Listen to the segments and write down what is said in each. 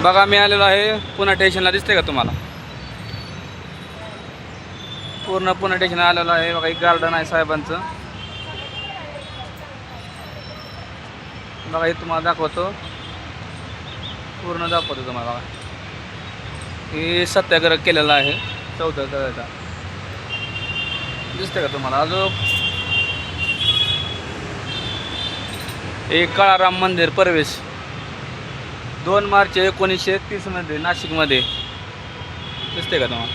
बघा मी आलेलो आहे पुणे स्टेशनला, दिसते का तुम्हाला? पूर्ण पुणे स्टेशन आलेलो आहे. बघा एक गार्डन आहे साहेबांचं. बघा हे तुम्हाला दाखवतो, पूर्ण दाखवतो तुम्हाला. बघा हे सत्याग्रह केलेला आहे 14 तळ्याचा, दिसते का तुम्हाला? अजून एक काळाराम मंदिर प्रवेश 2 मार्च 1930 मध्ये नाशिकमध्ये, दिसते का तुम्हाला?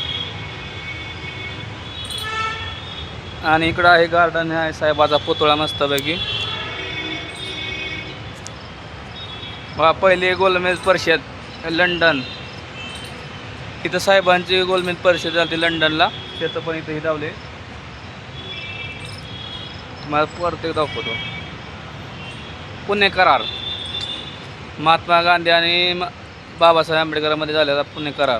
आणि इकडं आहे गार्डन आहे साहेबाचा पुतळा मस्तपैकी. बघा पहिले गोलमेज परिषद लंडन, इथं साहेबांची गोलमेज परिषद झाली लंडनला, त्याचं पण इथं हे लावले. तुम्हाला परत एक दाखवतो. पुणे करार महात्मा गांधी आणि बाबासाहेब आंबेडकरमध्ये झालेला पुणे करार.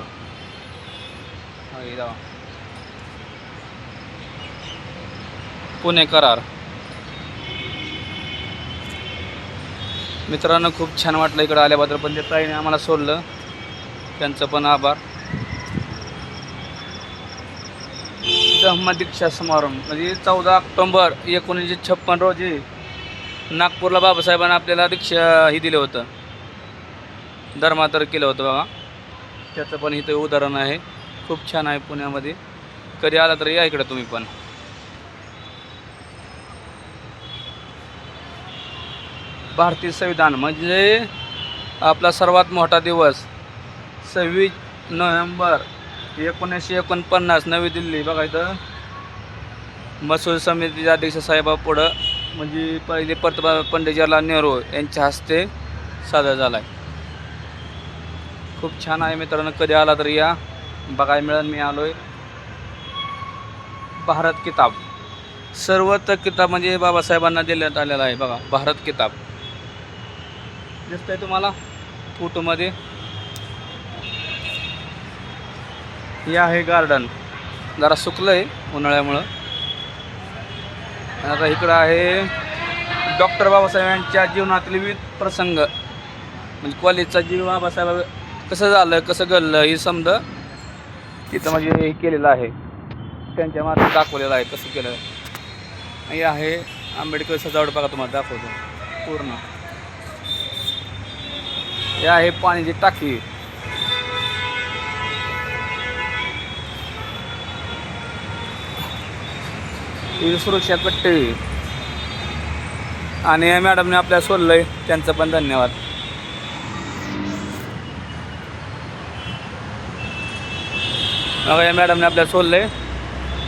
पुणे करार. मित्रांनो खूप छान वाटलं इकडं आल्याबद्दल, पण ते ताईने आम्हाला सोडलं, त्यांचं पण आभार. धम्मदीक्षा समारंभ म्हणजे 14 ऑक्टोबर 1956 रोजी नागपूरला बाबासाहेबांना आपल्याला दीक्षा ही दिलं होतं, धर्मांतर केलं होतं. बघा त्याचं पण इथं उदाहरण आहे. खूप छान आहे पुण्यामध्ये. कधी आला तर या इकडं तुम्ही पण. भारतीय संविधान म्हणजे आपला सर्वात मोठा दिवस 26 नोव्हेंबर 1949 नवी दिल्ली. बघा इथं मसूल समितीचे अध्यक्ष साहेबा पुढं म्हणजे पहिले पंडित जवाहरलाल नेहरू यांच्या हस्ते साजरा झाला आहे. खूप छान आहे मित्रांनो, कधी आला तर या, बघायला मिळेल. मी आलोय. भारत किताब, सर्वत्र किताब म्हणजे बाबासाहेबांना देण्यात आलेला आहे. बघा भारत किताब दिसतंय तुम्हाला फोटोमध्ये. हे आहे गार्डन, जरा सुकलंय उन्हाळ्यामुळं. आता इकडं आहे डॉक्टर बाबासाहेब यांच्या जीवनातील विविध प्रसंग, म्हणजे कॉलेजचा जीव बाबासाहेब कसं झालं कसं घडलं हे समजा तिथं म्हणजे हे केलेलं आहे, त्यांच्या मार्फत दाखवलेलं आहे कसं केलं. हे आहे आंबेडकर सजावट. बघा तुम्हाला दाखवतो पूर्ण. हे आहे पाण्याची टाकी. ही सुरक्षा कट्टे. आणि या मॅडमने आपल्याला सोडलंय, त्यांचं पण धन्यवाद. बघा या मॅडमने आपल्याला सोडलंय,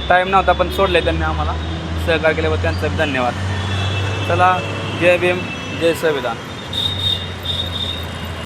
टाईम नव्हता पण सोडले त्यांनी आम्हाला, सहकार्य केल्यावर त्यांचं धन्यवाद. चला, जय भीम, जय संविधान.